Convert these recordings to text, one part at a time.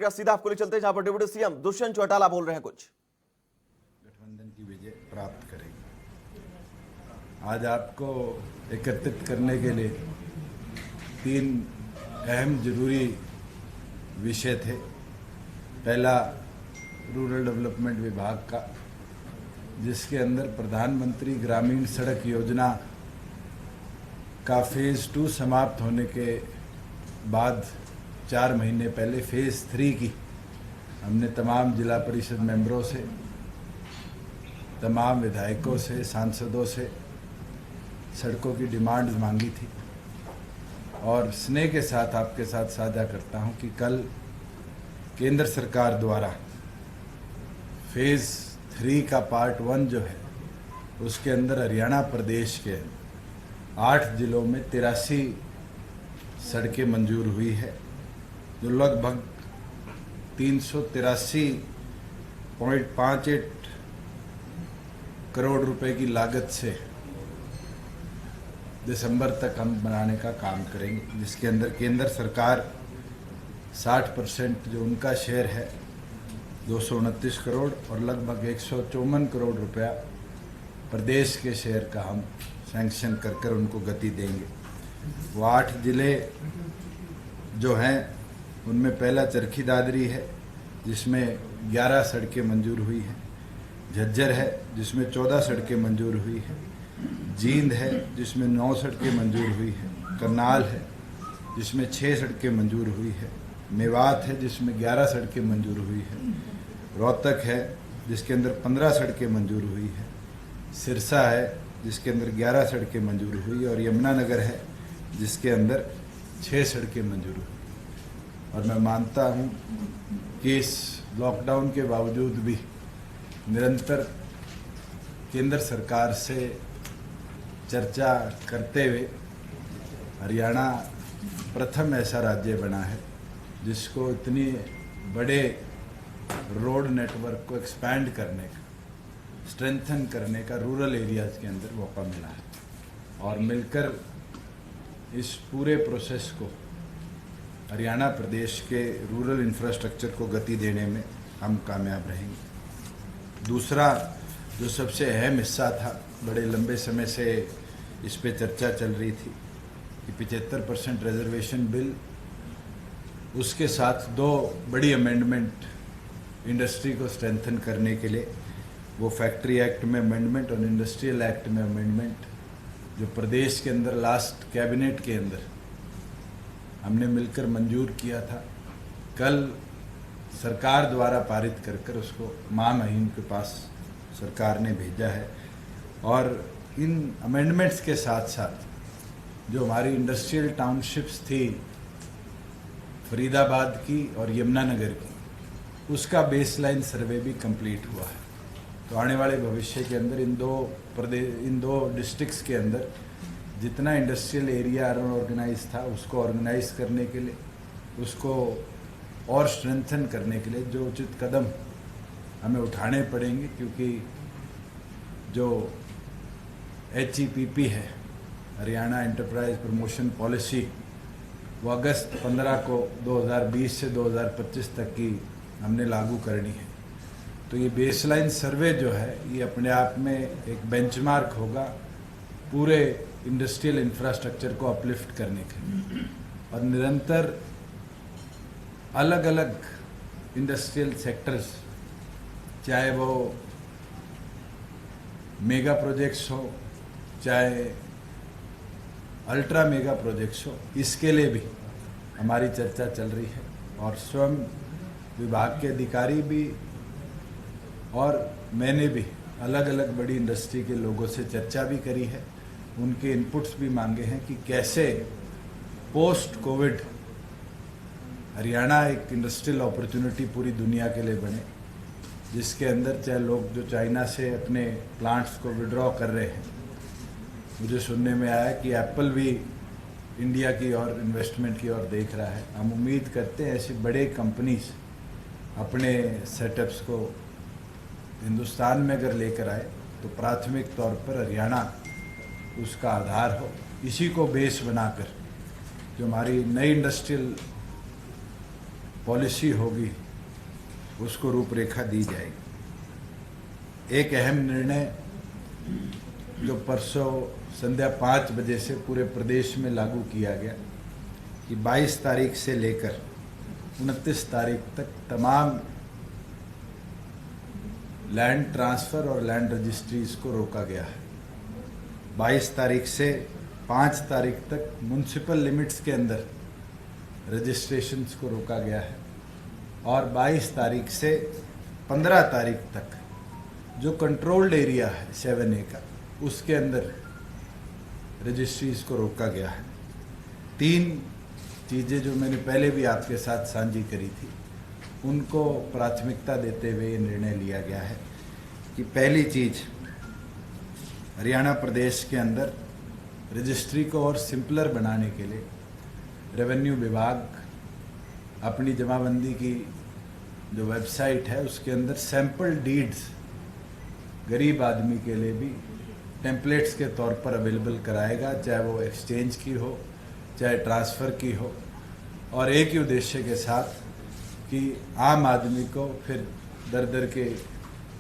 प्रतिक्रिया सीधा आपको ले चलते हैं जहां पर डिप्टी सीएम दुष्यंत चौटाला बोल रहे हैं कुछ। गठबंधन की विजय प्राप्त करेगी। आज आपको एकत्रित करने के लिए 3 अहम जरूरी विषय थे। पहला रूरल डेवलपमेंट विभाग का, जिसके अंदर प्रधानमंत्री ग्रामीण सड़क योजना का फेज़ 2 समाप्त होने के बाद 4 महीने पहले फेज़ 3 की हमने तमाम जिला परिषद मेंबरों से, तमाम विधायकों से, सांसदों से सड़कों की डिमांड मांगी थी। और स्नेह के साथ आपके साथ साझा करता हूं कि कल केंद्र सरकार द्वारा फेज़ 3 का पार्ट 1 जो है, उसके अंदर हरियाणा प्रदेश के 8 जिलों में 83 सड़कें मंजूर हुई है, जो लगभग 383.58 करोड़ रुपए की लागत से दिसंबर तक हम बनाने का काम करेंगे, जिसके अंदर केंद्र सरकार 60% जो उनका शेयर है 229 करोड़ और लगभग 154 करोड़ रुपया प्रदेश के शेयर का हम सैंक्शन कर उनको गति देंगे। वो 8 जिले जो हैं उनमें पहला चरखी दादरी है, जिसमें 11 सड़कें मंजूर हुई हैं। झज्जर है, जिसमें 14 सड़कें मंजूर हुई हैं। जींद है, जिसमें 9 सड़कें मंजूर हुई हैं। करनाल है, जिसमें 6 सड़कें मंजूर हुई है। मेवात है, जिसमें 11 सड़कें मंजूर हुई है। रोहतक है, जिसके अंदर 15 सड़कें मंजूर हुई है। सिरसा है, जिसके अंदर 11 सड़कें मंजूर हुई, और यमुनानगर है, जिसके अंदर 6 सड़कें मंजूर हुई। और मैं मानता हूँ कि इस लॉकडाउन के बावजूद भी निरंतर केंद्र सरकार से चर्चा करते हुए हरियाणा प्रथम ऐसा राज्य बना है जिसको इतनी बड़े रोड नेटवर्क को एक्सपैंड करने का, स्ट्रेंथन करने का रूरल एरियाज़ के अंदर मौका मिला है। और मिलकर इस पूरे प्रोसेस को, हरियाणा प्रदेश के रूरल इंफ्रास्ट्रक्चर को गति देने में हम कामयाब रहेंगे। दूसरा जो सबसे अहम हिस्सा था, बड़े लंबे समय से इस पे चर्चा चल रही थी कि 75% रिजर्वेशन बिल, उसके साथ 2 बड़ी अमेंडमेंट इंडस्ट्री को स्ट्रेंथन करने के लिए, वो फैक्ट्री एक्ट में अमेंडमेंट और इंडस्ट्रियल एक्ट में अमेंडमेंट, जो प्रदेश के अंदर लास्ट कैबिनेट के अंदर हमने मिलकर मंजूर किया था, कल सरकार द्वारा पारित कर उसको महामहिम के पास सरकार ने भेजा है। और इन अमेंडमेंट्स के साथ साथ जो हमारी इंडस्ट्रियल टाउनशिप्स थी फरीदाबाद की और यमुनानगर की, उसका बेसलाइन सर्वे भी कंप्लीट हुआ है। तो आने वाले भविष्य के अंदर इन दो डिस्ट्रिक्ट्स के अंदर जितना इंडस्ट्रियल एरिया अनऑर्गेनाइज था, उसको ऑर्गेनाइज करने के लिए, उसको और स्ट्रेंथन करने के लिए जो उचित कदम हमें उठाने पड़ेंगे, क्योंकि जो HEPP है, हरियाणा एंटरप्राइज प्रमोशन पॉलिसी, वो अगस्त 15 को 2020 से 2025 तक की हमने लागू करनी है। तो ये बेसलाइन सर्वे जो है, ये अपने आप में एक बेंचमार्क होगा पूरे इंडस्ट्रियल इंफ्रास्ट्रक्चर को अपलिफ्ट करने के लिए। और निरंतर अलग अलग इंडस्ट्रियल सेक्टर्स, चाहे वो मेगा प्रोजेक्ट्स हो, चाहे अल्ट्रा मेगा प्रोजेक्ट्स हो, इसके लिए भी हमारी चर्चा चल रही है। और स्वयं विभाग के अधिकारी भी और मैंने भी अलग अलग बड़ी इंडस्ट्री के लोगों से चर्चा भी करी है, उनके इनपुट्स भी मांगे हैं कि कैसे पोस्ट कोविड हरियाणा एक इंडस्ट्रियल अपॉर्चुनिटी पूरी दुनिया के लिए बने, जिसके अंदर चाहे लोग जो चाइना से अपने प्लांट्स को विड्रॉ कर रहे हैं, मुझे सुनने में आया कि एप्पल भी इंडिया की और इन्वेस्टमेंट की ओर देख रहा है। हम उम्मीद करते हैं ऐसी बड़े कंपनीज अपने सेटअप्स को हिंदुस्तान में अगर लेकर आए तो प्राथमिक तौर पर हरियाणा उसका आधार हो। इसी को बेस बनाकर जो हमारी नई इंडस्ट्रियल पॉलिसी होगी उसको रूपरेखा दी जाएगी। एक अहम निर्णय जो परसों संध्या 5 बजे से पूरे प्रदेश में लागू किया गया कि 22 तारीख से लेकर 29 तारीख तक तमाम लैंड ट्रांसफ़र और लैंड रजिस्ट्रीज को रोका गया है। 22 तारीख से 5 तारीख तक म्युनिसिपल लिमिट्स के अंदर रजिस्ट्रेशंस को रोका गया है और 22 तारीख से 15 तारीख तक जो कंट्रोल्ड एरिया है 7A का, उसके अंदर रजिस्ट्रीज को रोका गया है। 3 चीज़ें जो मैंने पहले भी आपके साथ साझी करी थी, उनको प्राथमिकता देते हुए ये निर्णय लिया गया है कि पहली चीज़, हरियाणा प्रदेश के अंदर रजिस्ट्री को और सिंपलर बनाने के लिए रेवेन्यू विभाग अपनी जमाबंदी की जो वेबसाइट है उसके अंदर सैंपल डीड्स गरीब आदमी के लिए भी टेम्पलेट्स के तौर पर अवेलेबल कराएगा, चाहे वो एक्सचेंज की हो चाहे ट्रांसफ़र की हो, और एक ही उद्देश्य के साथ कि आम आदमी को फिर दर दर के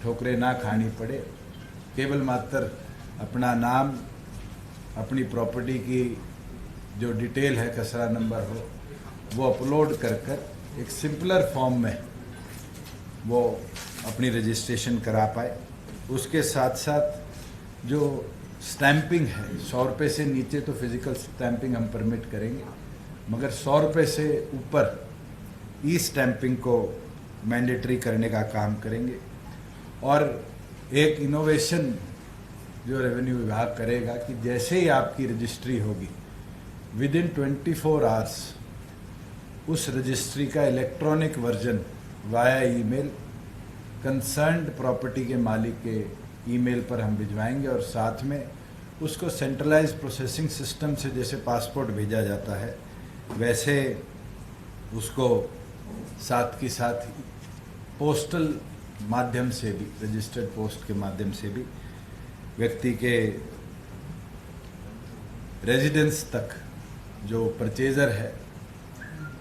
ठोकरें ना खानी पड़े, केवल मात्र अपना नाम, अपनी प्रॉपर्टी की जो डिटेल है, खसरा नंबर हो, वो अपलोड कर कर एक सिंपलर फॉर्म में वो अपनी रजिस्ट्रेशन करा पाए। उसके साथ साथ जो स्टैंपिंग है, 100 रुपये से नीचे तो फिज़िकल स्टैंपिंग हम परमिट करेंगे, मगर 100 रुपये से ऊपर ई स्टैंपिंग को मैंडेटरी करने का काम करेंगे। और एक इनोवेशन जो रेवेन्यू विभाग करेगा कि जैसे ही आपकी रजिस्ट्री होगी, विदिन 24 आवर्स उस रजिस्ट्री का electronic version via email concerned property के मालिक के ईमेल पर हम भिजवाएंगे और साथ में उसको सेंट्रलाइज्ड प्रोसेसिंग सिस्टम से जैसे पासपोर्ट भेजा जाता है, वैसे उसको साथ के साथ पोस्टल माध्यम से भी, रजिस्टर्ड पोस्ट के माध्यम से भी व्यक्ति के रेजिडेंस तक जो परचेज़र है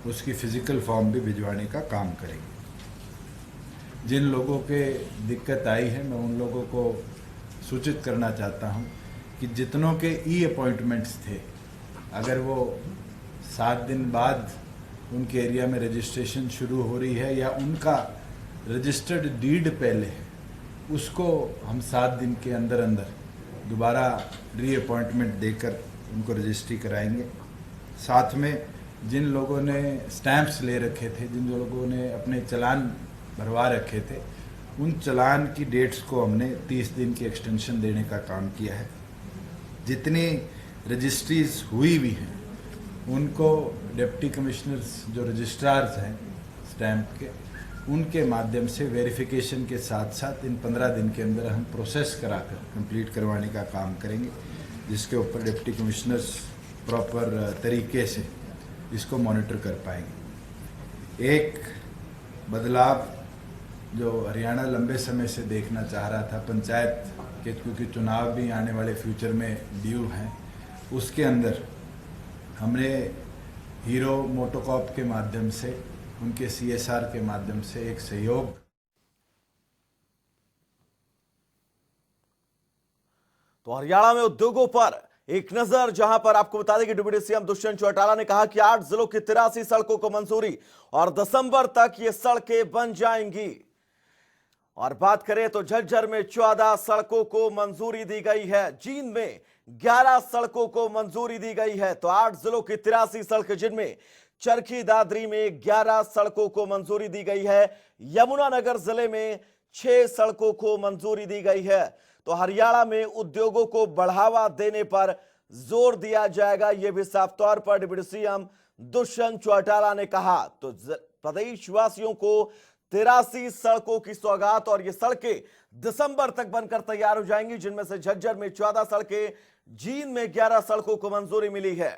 उसकी फ़िज़िकल फॉर्म भी भिजवाने का काम करेंगे। जिन लोगों के दिक्कत आई है, मैं उन लोगों को सूचित करना चाहता हूं कि जितनों के ई अपॉइंटमेंट्स थे, अगर वो 7 दिन बाद उनके एरिया में रजिस्ट्रेशन शुरू हो रही है या उनका रजिस्टर्ड डीड पहले है, उसको हम 7 दिन के अंदर अंदर दोबारा री अपॉइंटमेंट देकर उनको रजिस्ट्री कराएंगे। साथ में जिन लोगों ने स्टैंप्स ले रखे थे, जिन लोगों ने अपने चालान भरवा रखे थे, उन चालान की डेट्स को हमने 30 दिन की एक्सटेंशन देने का काम किया है। जितनी रजिस्ट्रीज हुई भी हैं उनको डिप्टी कमिश्नर्स जो रजिस्ट्रार्स हैं स्टैंप के, उनके माध्यम से वेरिफिकेशन के साथ साथ इन 15 दिन के अंदर हम प्रोसेस कराकर कंप्लीट करवाने का काम करेंगे, जिसके ऊपर डिप्टी कमिश्नर्स प्रॉपर तरीके से इसको मॉनिटर कर पाएंगे। एक बदलाव जो हरियाणा लंबे समय से देखना चाह रहा था, पंचायत के क्योंकि चुनाव भी आने वाले फ्यूचर में ड्यू हैं, उसके अंदर हमने हीरो मोटोकॉप के माध्यम से, उनके CSR के माध्यम से एक सहयोग। तो हरियाणा में उद्योगों पर एक नजर, जहां पर आपको बता दें कि डिप्टी सीएम दुष्यंत चौटाला ने कहा कि 8 जिलों की 83 सड़कों को मंजूरी और दिसंबर तक ये सड़कें बन जाएंगी। और बात करें तो झज्जर में 14 सड़कों को मंजूरी दी गई है, जींद में 11 सड़कों को मंजूरी दी गई है। तो 8 जिलों की 83 सड़कें, जिनमें चरखी दादरी में 11 सड़कों को मंजूरी दी गई है, यमुनानगर जिले में 6 सड़कों को मंजूरी दी गई है। तो हरियाणा में उद्योगों को बढ़ावा देने पर जोर दिया जाएगा, यह भी साफ तौर पर डिप्टी सीएम दुष्यंत चौटाला ने कहा। तो प्रदेशवासियों को 83 सड़कों की सौगात, और ये सड़कें दिसंबर तक बनकर तैयार हो जाएंगी, जिनमें से झज्जर में 14 सड़कें, जींद में 11 सड़कों को मंजूरी मिली है।